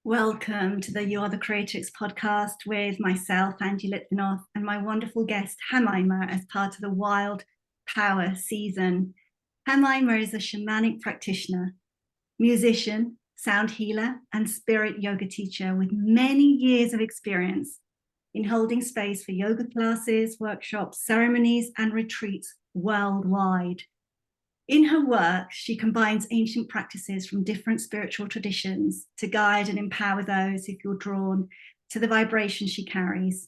Welcome to the You Are the Creatrix podcast with myself, Angie Litvinoff, and my wonderful guest, Hamaima, as part of the Wild Power season. Hamaima is a shamanic practitioner, musician, sound healer, and spirit yoga teacher with many years of experience in holding space for yoga classes, workshops, ceremonies, and retreats worldwide. In her work, she combines ancient practices from different spiritual traditions to guide and empower those if you're drawn to the vibration she carries.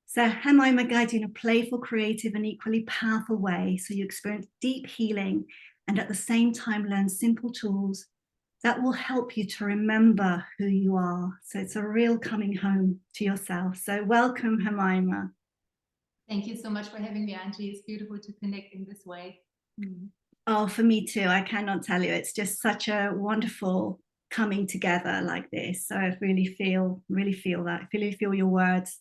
So Hamaima guides you in a playful, creative, and equally powerful way so you experience deep healing and at the same time learn simple tools that will help you to remember who you are. So it's a real coming home to yourself. So welcome, Hamaima. Thank you so much for having me, Angie. It's beautiful to connect in this way. Oh, for me too. I cannot tell you. It's just such a wonderful coming together like this. So I really feel that. I really feel your words.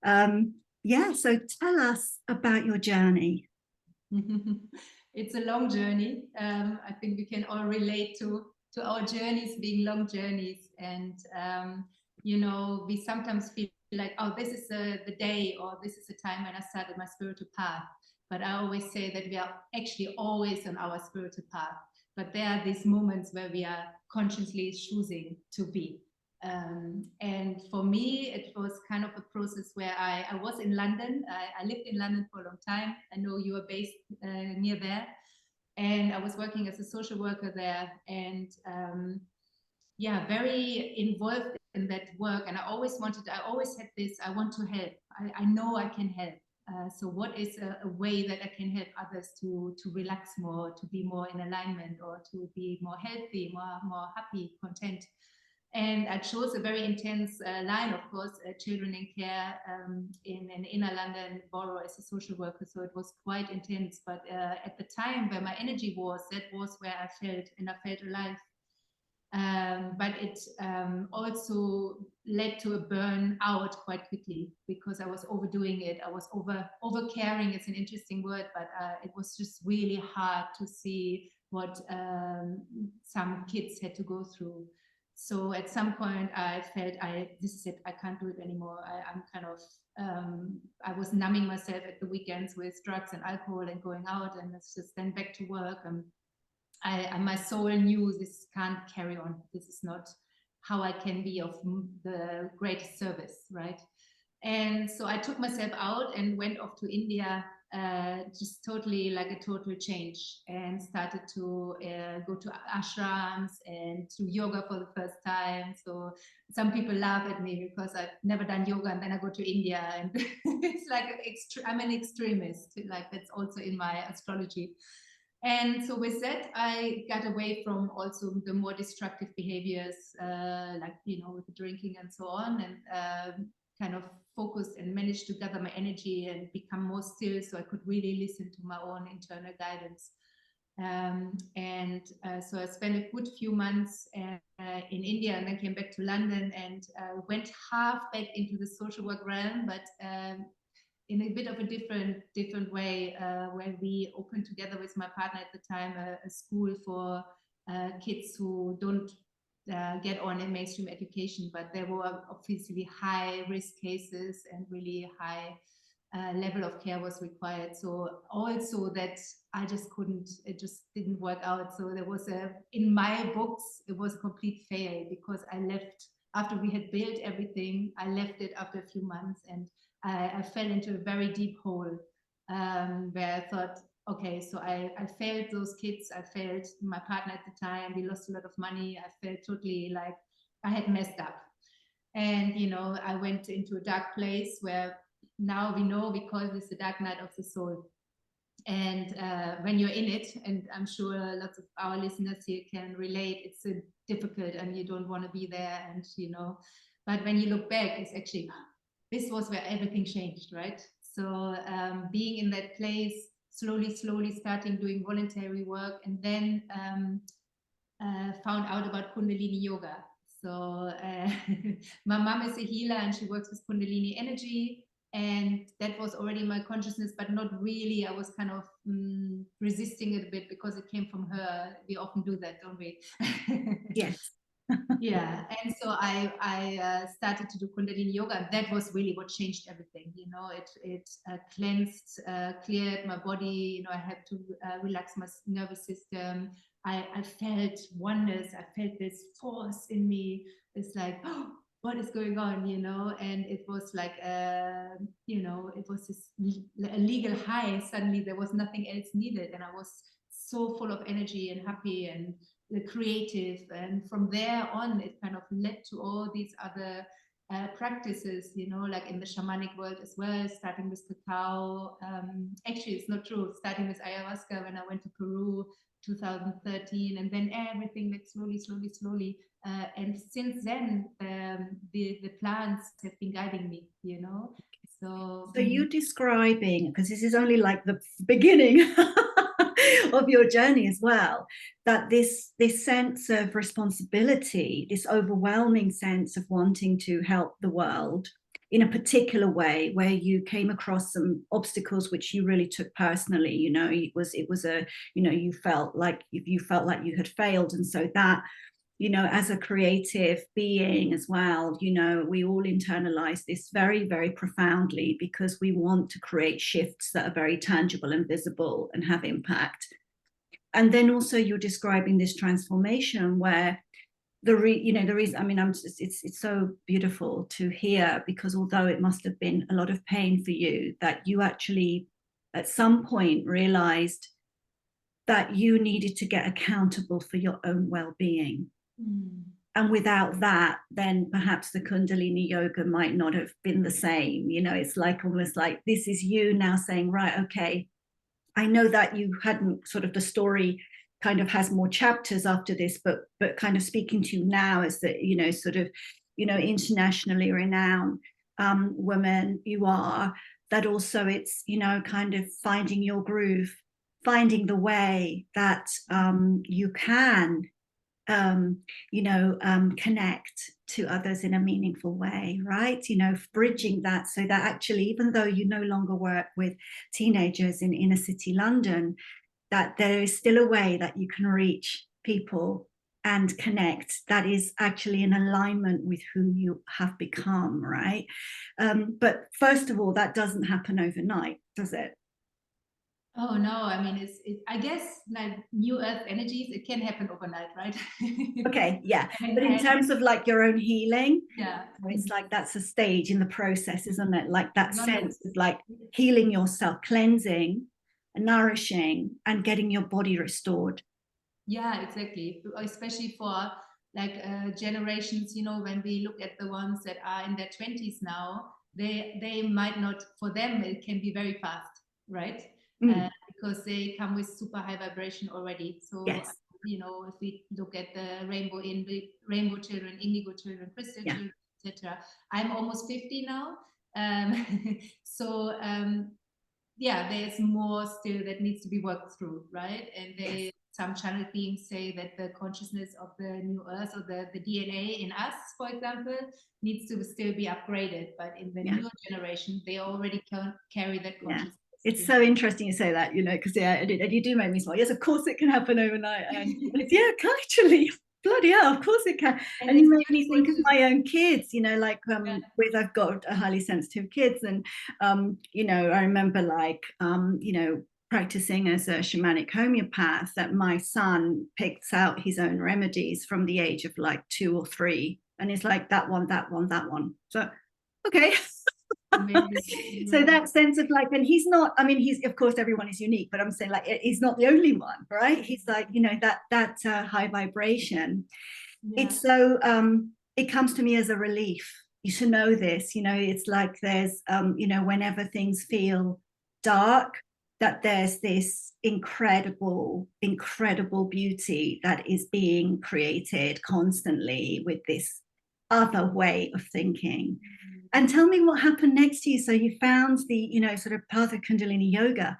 Yeah, so tell us about your journey. It's a long journey. I think we can all relate to our journeys being long journeys. And, we sometimes feel like, oh, this is the day, or this is the time when I started my spiritual path. But I always say that we are actually always on our spiritual path. But there are these moments where we are consciously choosing to be. And for me, it was kind of a process where I was in London. I lived in London for a long time. I know you are based near there. And I was working as a social worker there. And very involved in that work. And I always had this, I want to help. I know I can help. So what is a way that I can help others to relax more, to be more in alignment, or to be more healthy, more happy, content? And I chose a very intense line, of course, children in care in an inner London borough as a social worker. So it was quite intense. But at the time where my energy was, that was where I felt alive. But it also led to a burnout quite quickly because I was overdoing it. I was over caring. It's an interesting word, but it was just really hard to see what some kids had to go through. So at some point I felt this is it. I can't do it anymore. I'm kind of I was numbing myself at the weekends with drugs and alcohol and going out, and it's just then back to work. My soul knew this can't carry on. This is not how I can be of the greatest service, right? And so I took myself out and went off to India, just totally like a total change, and started to go to ashrams and do yoga for the first time. So some people laugh at me because I've never done yoga, and then I go to India, and it's like I'm an extremist. Like that's also in my astrology. And so with that, I got away from also the more destructive behaviors, with the drinking and so on, and kind of focused and managed to gather my energy and become more still so I could really listen to my own internal guidance. So I spent a good few months in India, and then came back to London, and went half back into the social work realm, but in a bit of a different way, where we opened together with my partner at the time a school for kids who don't get on in mainstream education, but there were obviously high risk cases and really high level of care was required. So also that I just couldn't, it just didn't work out. So there was in my books, it was a complete fail because I left after we had built everything. I left it after a few months, and I fell into a very deep hole where I thought, okay, so I failed those kids. I failed my partner at the time. We lost a lot of money. I felt totally like I had messed up. And, I went into a dark place where now we know we call this the dark night of the soul. And when you're in it, and I'm sure lots of our listeners here can relate, it's difficult and you don't want to be there. And, but when you look back, it's actually, this was where everything changed, right? So being in that place, slowly starting doing voluntary work, and then found out about Kundalini yoga. So my mom is a healer and she works with Kundalini energy. And that was already my consciousness, but not really. I was kind of resisting it a bit because it came from her. We often do that, don't we? Yes. Yeah, and so I started to do Kundalini yoga, and that was really what changed everything. You know, it cleansed, cleared my body. You know, I had to relax my nervous system. I felt wonders. I felt this force in me. It's like, oh, what is going on? You know, and it was like, you know, it was this a legal high. Suddenly, there was nothing else needed, and I was so full of energy and happy and the creative, and from there on it kind of led to all these other practices, you know, like in the shamanic world as well, starting with cacao. Actually, it's not true, starting with ayahuasca when I went to Peru 2013, and then everything like slowly, and since then the plants have been guiding me, you know. So you're describing, because this is only like the beginning of your journey as well, that this sense of responsibility, this overwhelming sense of wanting to help the world in a particular way, where you came across some obstacles which you really took personally. You know, it was a, you know, you felt like you had failed, and so that, you know, as a creative being as well, you know, we all internalize this very, very profoundly because we want to create shifts that are very tangible and visible and have impact. And then also you're describing this transformation where the reason, I mean, it's so beautiful to hear, because although it must have been a lot of pain for you, that you actually at some point realized that you needed to get accountable for your own well-being. And without that, then perhaps the Kundalini yoga might not have been the same. You know, it's like almost like this is you now saying, right, okay, I know that you hadn't sort of, the story kind of has more chapters after this, but kind of speaking to you now as the, you know, sort of, you know, internationally renowned woman you are, that also it's, you know, kind of finding your groove, finding the way that you can connect to others in a meaningful way, right? You know, bridging that so that actually, even though you no longer work with teenagers in inner city London, that there is still a way that you can reach people and connect that is actually in alignment with who you have become, right? But first of all, that doesn't happen overnight, does it? Oh no, I mean, I guess like new earth energies, it can happen overnight, right? Okay, yeah. But in terms of like your own healing, yeah, it's like that's a stage in the process, isn't it? Like that Long as- sense of like healing yourself, cleansing, nourishing, and getting your body restored. yeah, exactly. Especially for like generations, you know, when we look at the ones that are in their 20s now, they might not, for them it can be very fast, right? Because they come with super high vibration already. So Yes. you know, if we look at the rainbow children, indigo children, crystal children, etc. I'm almost 50 now. So yeah, there's more still that needs to be worked through, right? And some channel beings say that the consciousness of the new earth, or the DNA in us, for example, needs to still be upgraded. But in the newer generation, they already carry that consciousness. It's so interesting you say that, you know, because and you do make me smile. Yes, of course it can happen overnight. And yeah, actually, bloody hell, of course it can. And you made me think of my own kids, you know, like with, I've got a highly sensitive kids, and you know, I remember like you know, practicing as a shamanic homeopath, that my son picks out his own remedies from the age of like 2 or 3, and it's like that one, that one, that one. So okay. So that sense of like, and he's not, I mean, he's, of course everyone is unique, but I'm saying like he's not the only one, right? He's like, you know, that high vibration. It's so it comes to me as a relief, you should know this, you know. It's like there's you know, whenever things feel dark, that there's this incredible beauty that is being created constantly with this other way of thinking. And tell me what happened next to you. So you found the, you know, sort of path of Kundalini yoga,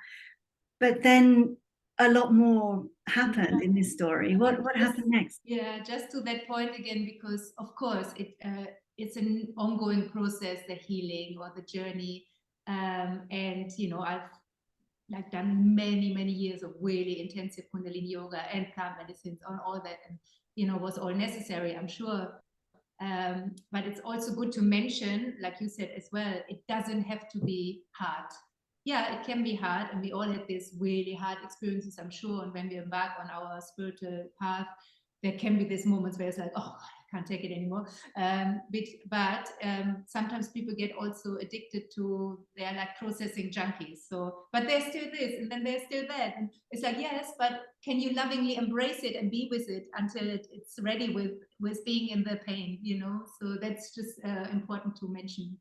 but then a lot more happened in this story. What happened next? Yeah, just to that point again, because of course it's an ongoing process, the healing or the journey, and you know, I've like done many years of really intensive Kundalini yoga and plant medicines on all that, and you know, was all necessary, I'm sure. But it's also good to mention, like you said as well, it doesn't have to be hard. Yeah, it can be hard, and we all had these really hard experiences, I'm sure. And when we embark on our spiritual path, there can be these moments where it's like, oh, I can't take it anymore. But sometimes people get also addicted to, they're like processing junkies. So, but there's still this, and then there's still that, and it's like, yes, but can you lovingly embrace it and be with it until it's ready with being in the pain, you know? So that's just important to mention.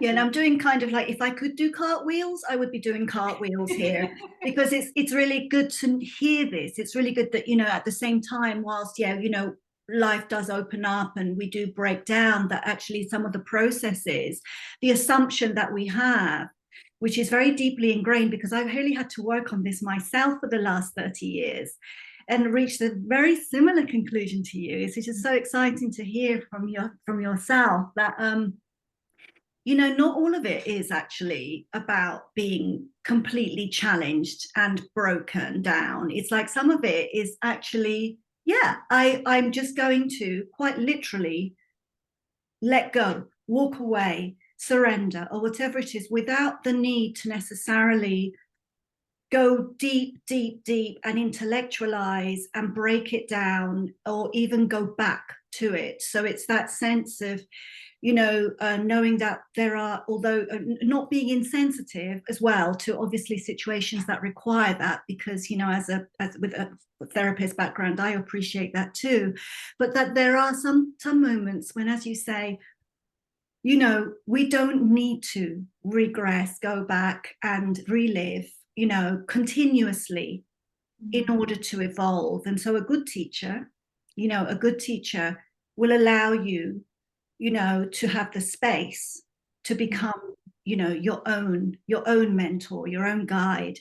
Yeah, and I'm doing kind of like, if I could do cartwheels, I would be doing cartwheels here, because it's really good to hear this. It's really good that, you know, at the same time, whilst, yeah, you know, life does open up and we do break down, that actually some of the processes, the assumption that we have, which is very deeply ingrained, because I've really had to work on this myself for the last 30 years and reached a very similar conclusion to you. It's just so exciting to hear from yourself that you know, not all of it is actually about being completely challenged and broken down. It's like some of it is actually, yeah, I'm just going to quite literally let go, walk away, surrender, or whatever it is, without the need to necessarily go deep and intellectualize and break it down, or even go back to it. So it's that sense of, you know, knowing that there are, although not being insensitive as well to obviously situations that require that, because, you know, as with a therapist background, I appreciate that too. But that there are some moments when, as you say, you know, we don't need to regress, go back and relive, you know, continuously in order to evolve. And so a good teacher, you know, a good teacher will allow you, you know, to have the space to become, you know, your own mentor, your own guide,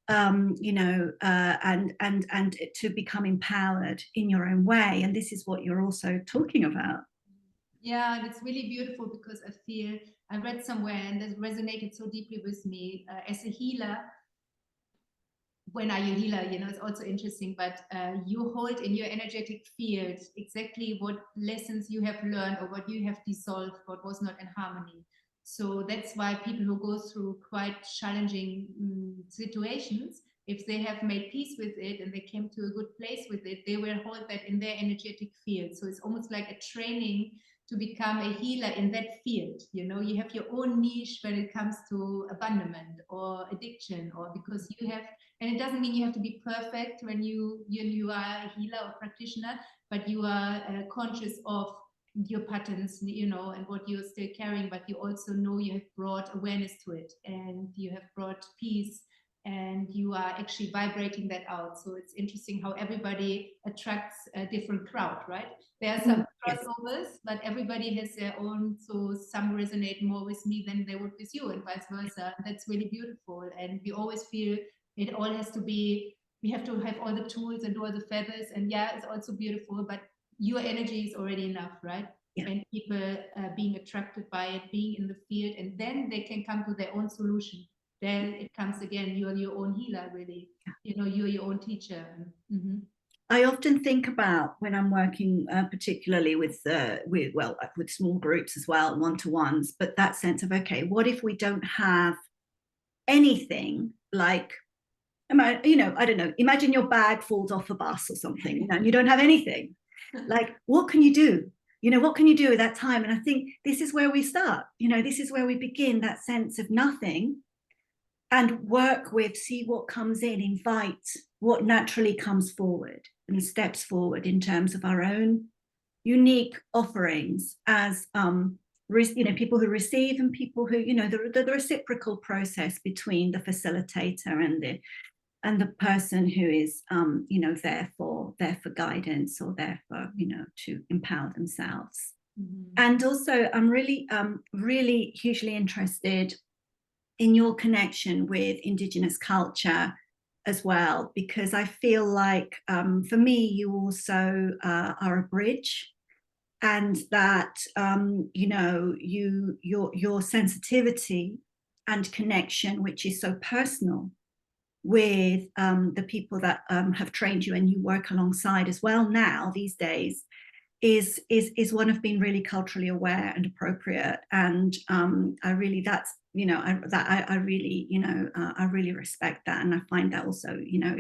you know, and to become empowered in your own way. And this is what you're also talking about. Yeah, and it's really beautiful, because I feel, I read somewhere and it resonated so deeply with me, as a healer. When are you a healer? You know, it's also interesting, but you hold in your energetic field exactly what lessons you have learned or what you have dissolved, what was not in harmony. So that's why people who go through quite challenging situations, if they have made peace with it and they came to a good place with it, they will hold that in their energetic field. So it's almost like a training to become a healer in that field. You know, you have your own niche when it comes to abandonment or addiction, or because you have, and it doesn't mean you have to be perfect when you are a healer or practitioner, but you are conscious of your patterns, you know, and what you're still carrying, but you also know you have brought awareness to it, and you have brought peace, and you are actually vibrating that out. So it's interesting how everybody attracts a different crowd, right? There are some crossovers, but everybody has their own. So some resonate more with me than they would with you, and vice versa. That's really beautiful. And we always feel it all has to be, we have to have all the tools and all the feathers. And yeah, it's also beautiful, but your energy is already enough, right? Yeah. And people being attracted by it, being in the field, and then they can come to their own solution. Then it comes again, you're your own healer, really. You know, you're your own teacher. Mm-hmm. I often think about when I'm working, particularly with small groups as well, one-to-ones, but that sense of, okay, what if we don't have anything, like, you know, I don't know, imagine your bag falls off a bus or something, you know, and you don't have anything. Like, what can you do? You know, what can you do at that time? And I think this is where we start, you know, this is where we begin, that sense of nothing, and work with, see what comes in, invite what naturally comes forward and steps forward in terms of our own unique offerings as you know, people who receive and people who, you know, the reciprocal process between the facilitator and the person who is you know, there for guidance, or there for, you know, to empower themselves. And also I'm really hugely interested in your connection with Indigenous culture as well, because I feel like for me, you also are a bridge, and that you know, your sensitivity and connection, which is so personal with the people that have trained you and you work alongside as well now these days is one of being really culturally aware and appropriate. And I really, that's, you know, I really, you know, I really respect that. And I find that also, you know,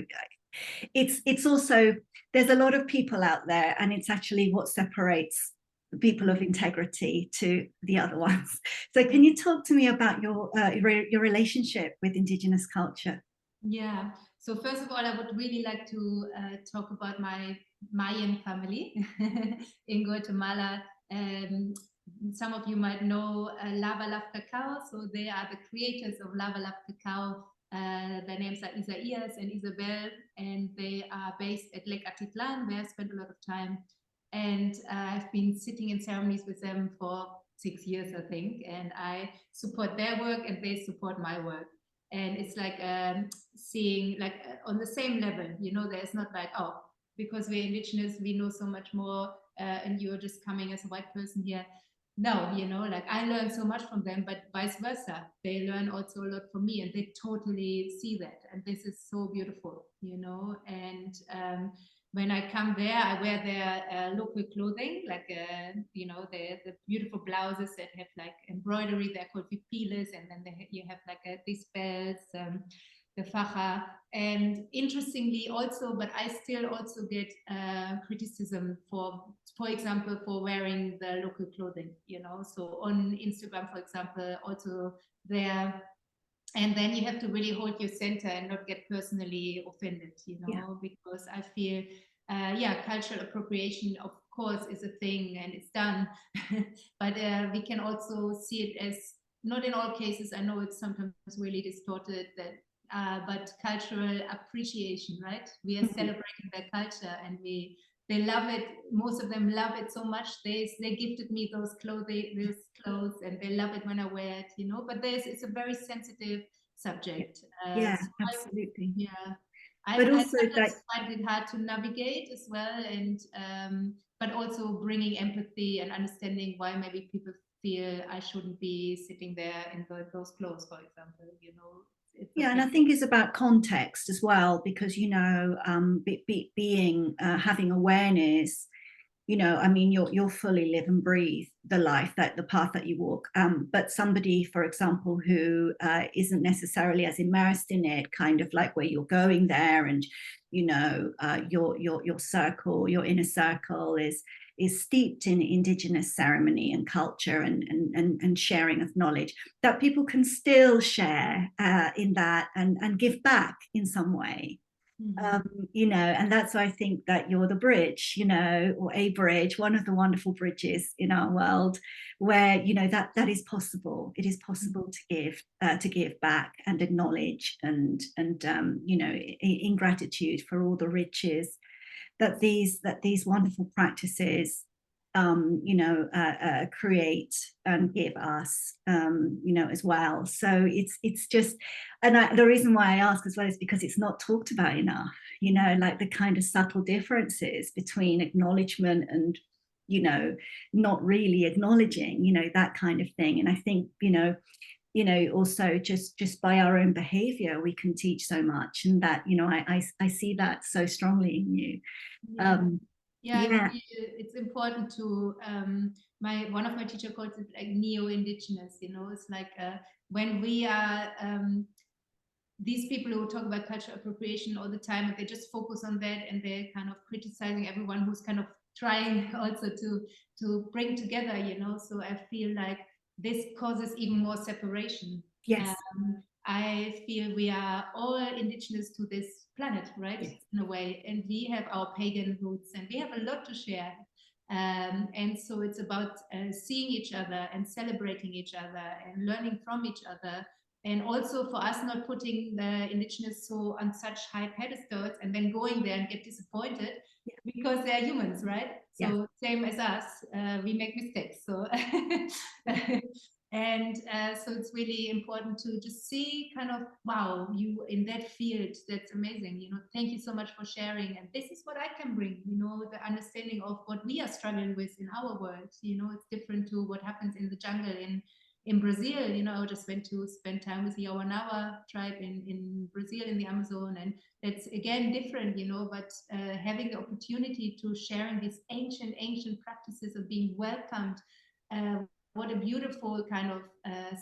it's also, there's a lot of people out there, and it's actually what separates the people of integrity to the other ones. So can you talk to me about your relationship with Indigenous culture? Yeah. So first of all, I would really like to talk about my Mayan family in Guatemala. Some of you might know Lava Love Cacao. So they are the creators of Lava Love Cacao. Their names are Isaías and Isabel, and they are based at Lake Atitlan, where I spent a lot of time. And I've been sitting in ceremonies with them for 6 years, I think. And I support their work and they support my work. And it's like seeing like on the same level, you know, there's not like, oh, because we're indigenous, we know so much more, and you're just coming as a white person here. No, you know, like I learn so much from them, but vice versa. They learn also a lot from me, and they totally see that. And this is so beautiful, you know. And when I come there, I wear their local clothing, like, you know, the beautiful blouses that have like embroidery. They're called pipiles, and then you have like these bells, the faja. And interestingly also, but I still also get criticism for example, for wearing the local clothing, you know. So on Instagram, for example, also there. And then you have to really hold your center and not get personally offended, you know, because I feel, yeah, cultural appropriation, of course, is a thing and it's done. But we can also see it as, not in all cases, I know it's sometimes really distorted, that, but cultural appreciation, right? We are celebrating their culture, and they love it. Most of them love it so much. They gifted me those clothes, and they love it when I wear it, you know. But it's a very sensitive subject. Yeah, So absolutely. I But also sometimes that, find it hard to navigate as well, and but also bringing empathy and understanding why maybe people feel I shouldn't be sitting there in those clothes, for example, you know. yeah, and I think it's about context as well, because, you know, being having awareness, you know, I mean, you'll fully live and breathe the life, that the path that you walk. But somebody, for example, who isn't necessarily as immersed in it, kind of like where you're going there, and, you know, your circle, your inner circle is steeped in Indigenous ceremony and culture, and sharing of knowledge, that people can still share in that, and give back in some way. You know, and that's why I think that you're the bridge, you know, or a bridge, one of the wonderful bridges in our world, where, you know, that is possible. It is possible to give back and acknowledge, and you know, in gratitude for all the riches that these wonderful practices you know, create and give us, you know, as well. So it's just, and the reason why I ask as well is because it's not talked about enough, you know, like the kind of subtle differences between acknowledgement and, you know, not really acknowledging, you know, that kind of thing. And I think, you know, also just by our own behavior, we can teach so much, and that, you know, I see that so strongly in you. Yeah, it's important to one of my teacher calls it like neo-indigenous, you know. It's like when we are these people who talk about cultural appropriation all the time, and they just focus on that, and they're kind of criticizing everyone who's kind of trying also to bring together, you know. So I feel like this causes even more separation. Yes. I feel we are all indigenous to this planet, right? Yes. In a way, and we have our pagan roots, and we have a lot to share. And so it's about seeing each other and celebrating each other and learning from each other. And also for us, not putting the indigenous so on such high pedestals and then going there and get disappointed, because they're humans, right? So same as us, we make mistakes. So and so it's really important to just see kind of, wow, you in that field, that's amazing, you know. Thank you so much for sharing, and this is what I can bring, you know, the understanding of what we are struggling with in our world. You know, it's different to what happens in the jungle in Brazil, you know, I just went to spend time with the Awanawa tribe in Brazil, in the Amazon, and it's again different, you know, but having the opportunity to sharing these ancient practices of being welcomed, what a beautiful kind of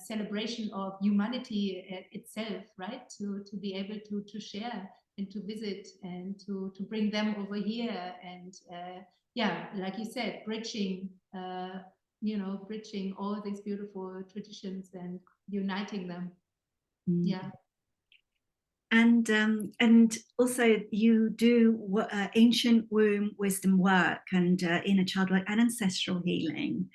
celebration of humanity itself, right? To be able to share and to visit and to bring them over here, and yeah, like you said, bridging, you know, bridging all these beautiful traditions and uniting them. Yeah. And also you do ancient womb wisdom work and inner child work and ancestral healing.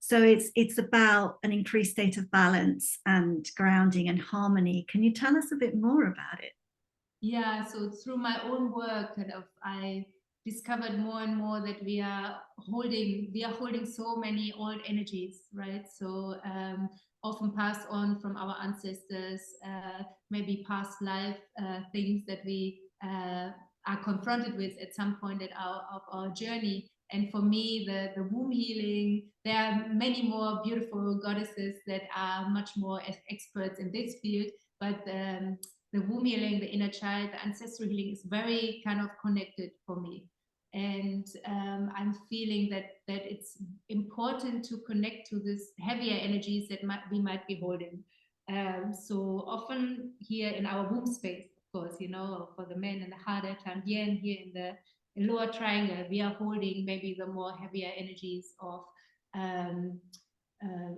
So it's about an increased state of balance and grounding and harmony. Can you tell us a bit more about it? Yeah, so through my own work, kind of, I discovered more and more that we are holding so many old energies, right? So often passed on from our ancestors, maybe past life things that we are confronted with at some point of our journey. And for me, the womb healing, there are many more beautiful goddesses that are much more experts in this field, but the womb healing, the inner child, the ancestral healing is very kind of connected for me. And I'm feeling that it's important to connect to this heavier energies that we might be holding. So often here in our womb space, of course, you know, for the men in the harder Tandien, here in the lower triangle, we are holding maybe the more heavier energies of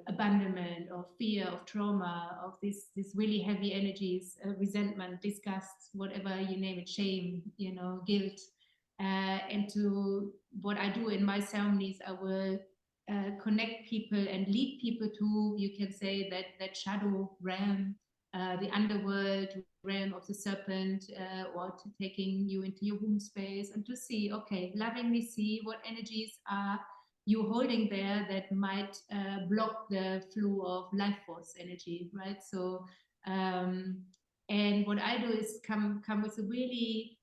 abandonment, of fear, of trauma, of these really heavy energies, resentment, disgust, whatever you name it, shame, you know, guilt. And to what I do in my ceremonies, I will connect people and lead people to, you can say, that shadow realm, the underworld realm of the serpent, or to taking you into your womb space and to see, okay, lovingly see what energies are you holding there that might block the flow of life force energy, right? So, and what I do is come with a really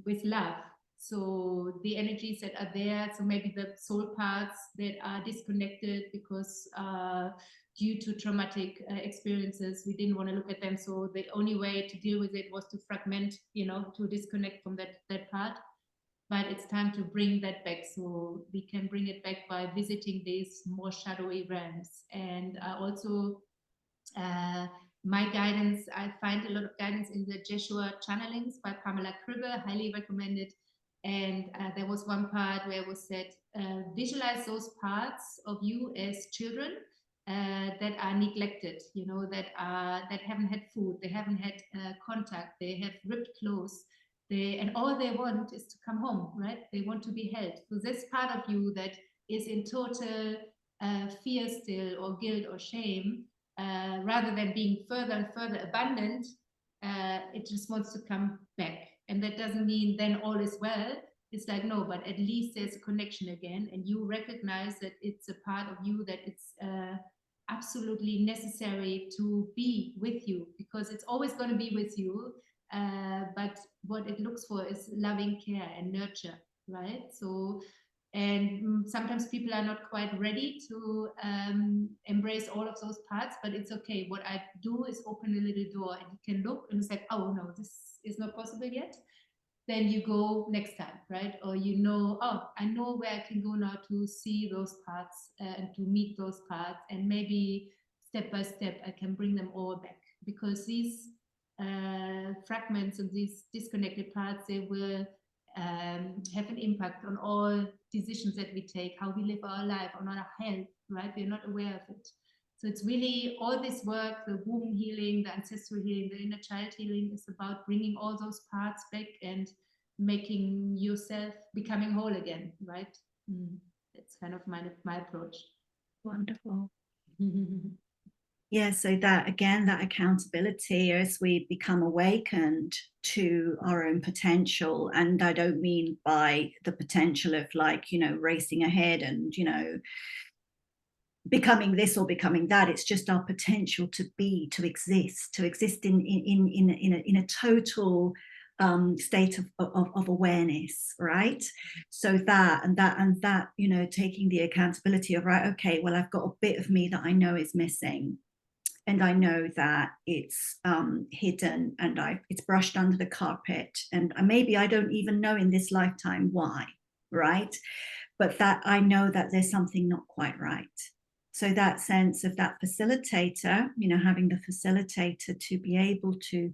with love. So the energies that are there, so maybe the soul parts that are disconnected because due to traumatic experiences, we didn't want to look at them. So the only way to deal with it was to fragment, you know, to disconnect from that part. But it's time to bring that back. So we can bring it back by visiting these more shadowy realms. And also my guidance, I find a lot of guidance in the Jeshua channelings by Pamela Kribbe, highly recommended. And there was one part where it was said, visualize those parts of you as children that are neglected, you know, that haven't had food, they haven't had contact, they have ripped clothes, and all they want is to come home, right? They want to be held. So this part of you that is in total fear still, or guilt or shame, rather than being further and further abandoned, it just wants to come back. And that doesn't mean then all is well. It's like, no, but at least there's a connection again, and you recognize that it's a part of you that it's absolutely necessary to be with you, because it's always going to be with you. But what it looks for is loving care and nurture, right? So, and sometimes people are not quite ready to embrace all of those parts, but it's okay. What I do is open a little door, and you can look and it's like, oh no, this is not possible yet. Then you go next time, right? Or you know, oh, I know where I can go now to see those parts and to meet those parts, and maybe step by step I can bring them all back, because these fragments and these disconnected parts, they will have an impact on all decisions that we take, how we live our life, on our health, right? We're not aware of it. So it's really all this work, the womb healing, the ancestral healing, the inner child healing, is about bringing all those parts back and making yourself becoming whole again, right? That's kind of my approach. Wonderful. Yeah, so that again, that accountability as we become awakened to our own potential. And I don't mean by the potential of, like, you know, racing ahead and, you know, becoming this or becoming that. It's just our potential to be, to exist in a total state of awareness, right? So that, you know, taking the accountability of, right, okay, well, I've got a bit of me that I know is missing, and I know that it's hidden, and it's brushed under the carpet, and maybe I don't even know in this lifetime why, right? But that I know that there's something not quite right. So that sense of that facilitator, you know, having the facilitator to be able to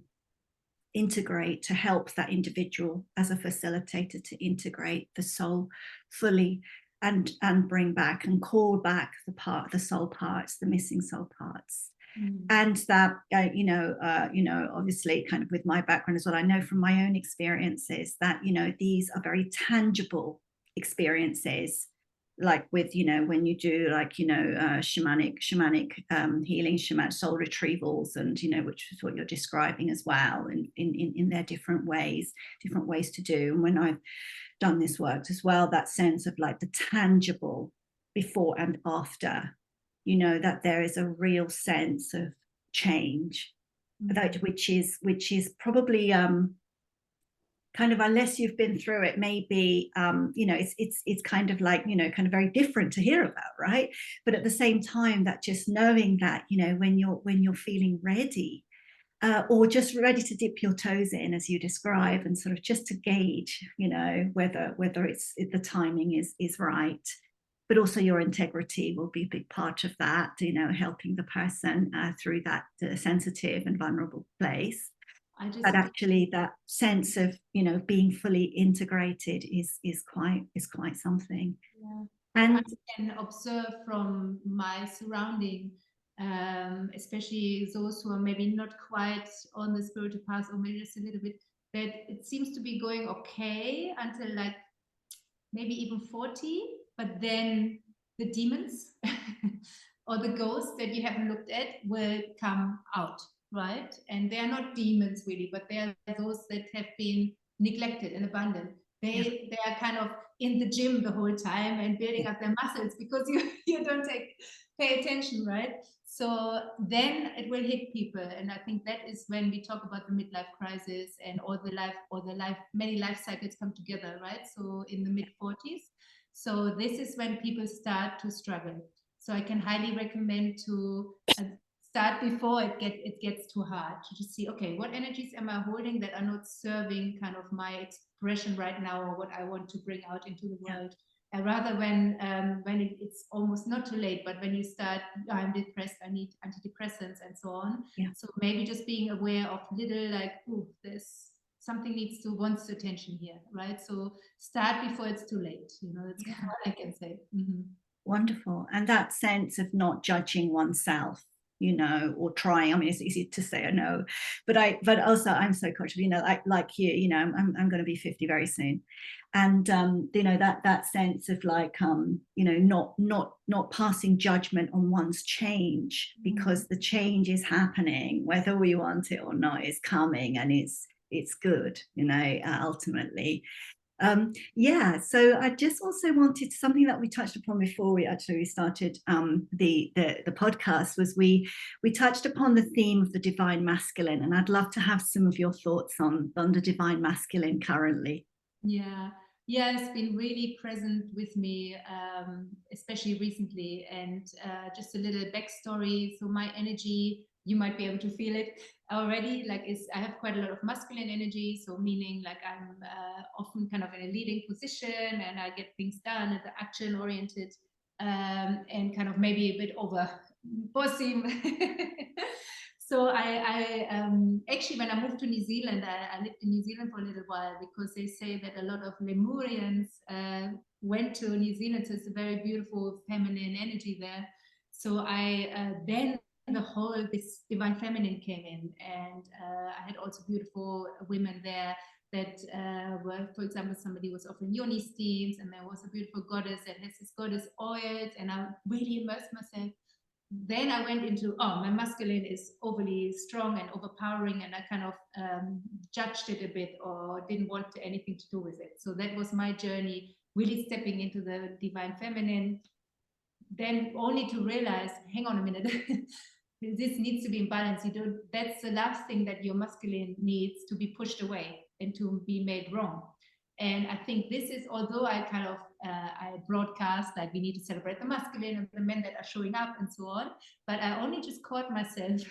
integrate, to help that individual as a facilitator to integrate the soul fully, and bring back and call back the soul parts, the missing soul parts. And that, you know, obviously kind of with my background as well, I know from my own experiences that, you know, these are very tangible experiences, like with, you know, when you do like, you know, shamanic healing, soul retrievals, and, you know, which is what you're describing as well, in their different ways to do. And when I've done this work as well, that sense of like the tangible before and after, you know, that there is a real sense of change, that which is probably kind of, unless you've been through it, maybe you know, it's kind of like, you know, kind of very different to hear about, right? But at the same time, that just knowing that, you know, when you're feeling ready, or just ready to dip your toes in, as you describe, and sort of just to gauge, you know, whether it's the timing is right. But also your integrity will be a big part of that, you know, helping the person through that sensitive and vulnerable place. But actually, that sense of, you know, being fully integrated is quite something. Yeah. And I can observe from my surrounding, especially those who are maybe not quite on the spiritual path, or maybe just a little bit, that it seems to be going okay until like maybe even 40, but then the demons or the ghosts that you haven't looked at will come out, right? And they are not demons really, but they are those that have been neglected and abandoned. They are kind of in the gym the whole time and building up their muscles because you don't pay attention, right? So then it will hit people, and I think that is when we talk about the midlife crisis and many life cycles come together, right? So in the mid-40s, so this is when people start to struggle. So I can highly recommend to start before it gets too hard, to just see, okay, what energies am I holding that are not serving kind of my expression right now, or what I want to bring out into the world. And rather when it's almost not too late, but when you start, I'm depressed, I need antidepressants and so on. So maybe just being aware of little, like, oh, there's something wants attention here, right? So start before it's too late, you know, that's kind of what I can say. Wonderful. And that sense of not judging oneself, you know, or trying. I mean, it's easy to say I know, but also I'm so conscious, you know, like you know, I'm going to be 50 very soon, and you know, that sense of like you know, not passing judgment on one's change, because the change is happening whether we want it or not. It's coming, and it's good, you know, ultimately. So I just also wanted, something that we touched upon before we actually started the podcast, was we touched upon the theme of the divine masculine, and I'd love to have some of your thoughts on the divine masculine currently. Yeah, it's been really present with me, especially recently. And just a little backstory. So my energy, you might be able to feel it already, like I have quite a lot of masculine energy. So meaning like I'm often kind of in a leading position, and I get things done, and the action oriented, and kind of maybe a bit over bossy. So I actually, when I moved to New Zealand, I lived in New Zealand for a little while, because they say that a lot of Lemurians went to New Zealand. So it's a very beautiful feminine energy there. So then this divine feminine came in, and I had also beautiful women there that were, for example, somebody was offering yoni steams, and there was a beautiful goddess that has this goddess oils, and I really immersed myself. Then I went into, my masculine is overly strong and overpowering, and I kind of judged it a bit, or didn't want anything to do with it. So that was my journey, really stepping into the divine feminine, then only to realize, hang on a minute, this needs to be in balance. That's the last thing that your masculine needs to be pushed away. and to be made wrong. And I think this is, although I kind of, I broadcast that we need to celebrate the masculine and the men that are showing up and so on, but I only just caught myself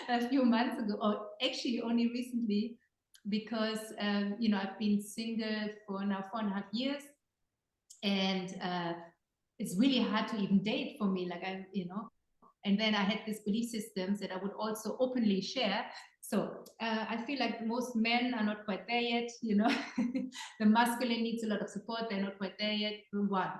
a few months ago, or actually only recently, because, you know, I've been single for now 4.5 years, and it's really hard to even date for me, like you know, and then I had these belief systems that I would also openly share. So I feel like most men are not quite there yet, you know. The masculine needs a lot of support. They're not quite there yet. One.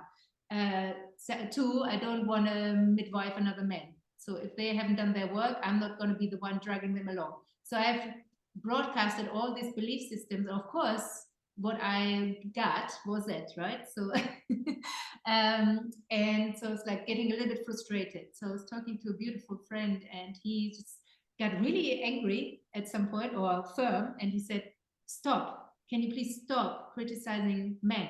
Two, I don't want to midwife another man. So if they haven't done their work, I'm not going to be the one dragging them along. So I've broadcasted all these belief systems. Of course, what I got was that, right? So and so it's like getting a little bit frustrated. So I was talking to a beautiful friend, and he just got really angry at some point, or firm, and he said, stop, can you please stop criticizing men?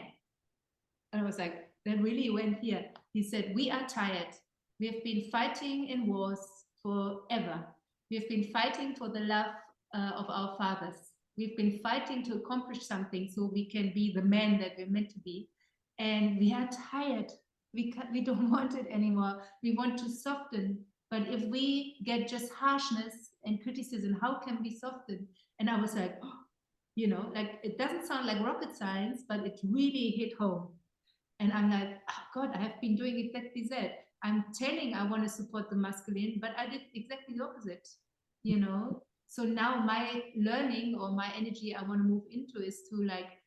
And I was like, that really went here. He said, we are tired. We have been fighting in wars forever. We have been fighting for the love of our fathers. We've been fighting to accomplish something so we can be the men that we're meant to be. And we are tired. We don't want it anymore. We want to soften. But if we get just harshness and criticism, how can we soften? And I was like, oh, you know, like, it doesn't sound like rocket science, but it really hit home. And I'm like, oh God, I have been doing exactly that. I'm telling I want to support the masculine, but I did exactly the opposite, you know? So now my learning, or my energy I want to move into, is to like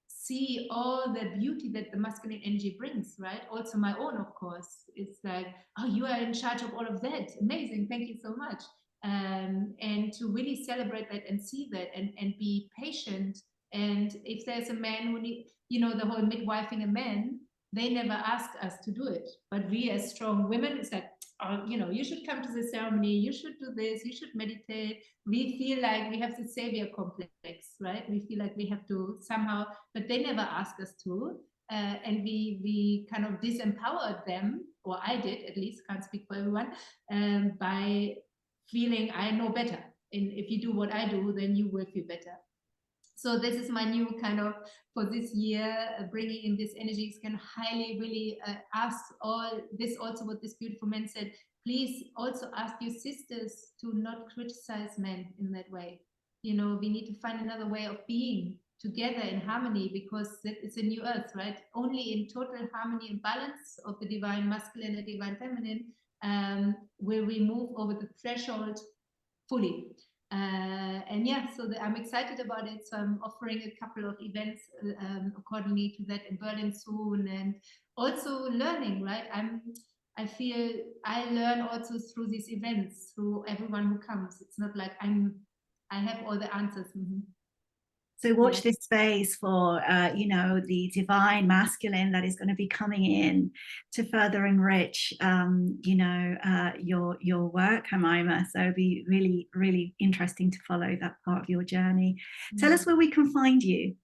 see all the beauty that the masculine energy brings, right? Also my own, of course. It's like, oh, you are in charge of all of that. Amazing. Thank you so much. And to really celebrate that and see that, and be patient. And if there's a man who need, you know, the whole midwifing a man, they never ask us to do it. But we as strong women, it's like, oh, you know, you should come to the ceremony, you should do this, you should meditate. We feel like we have the savior complex, right? We feel like we have to somehow, but they never ask us to. And we kind of disempowered them, or I did at least, can't speak for everyone, by feeling I know better. And if you do what I do, then you will feel better. So this is my new kind of, for this year, bringing in this energies. Can highly really ask all this, also what this beautiful man said, please also ask your sisters to not criticize men in that way. You know, we need to find another way of being together in harmony, because it's a new earth, right? Only in total harmony and balance of the divine masculine and divine feminine will we move over the threshold fully. And yeah, so I'm excited about it. So I'm offering a couple of events accordingly to that in Berlin soon, and also learning, right? I feel I learn also through these events, through everyone who comes. It's not like I have all the answers. Mm-hmm. So watch this space for, you know, the divine masculine that is going to be coming in to further enrich, you know, your work, Hamaima. So it'll be really, really interesting to follow that part of your journey. Mm-hmm. Tell us where we can find you.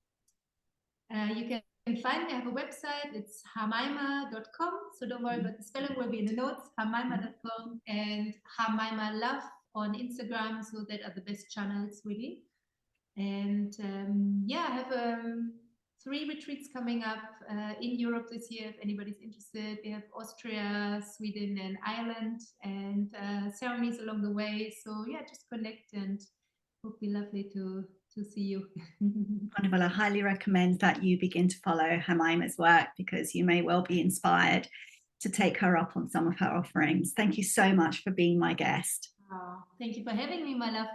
You can find me. I have a website. It's harmony.Hamaima.com. So don't worry about the spelling, will be in the notes. Harmony.com and Hamaima Love on Instagram. So that are the best channels, really. And yeah, I have 3 retreats coming up in Europe this year, if anybody's interested. We have Austria, Sweden, and Ireland, and ceremonies along the way. So yeah, just connect, and it would be lovely to see you. Wonderful. I highly recommend that you begin to follow Hamaima's work, because you may well be inspired to take her up on some of her offerings. Thank you so much for being my guest. Oh, thank you for having me, my love.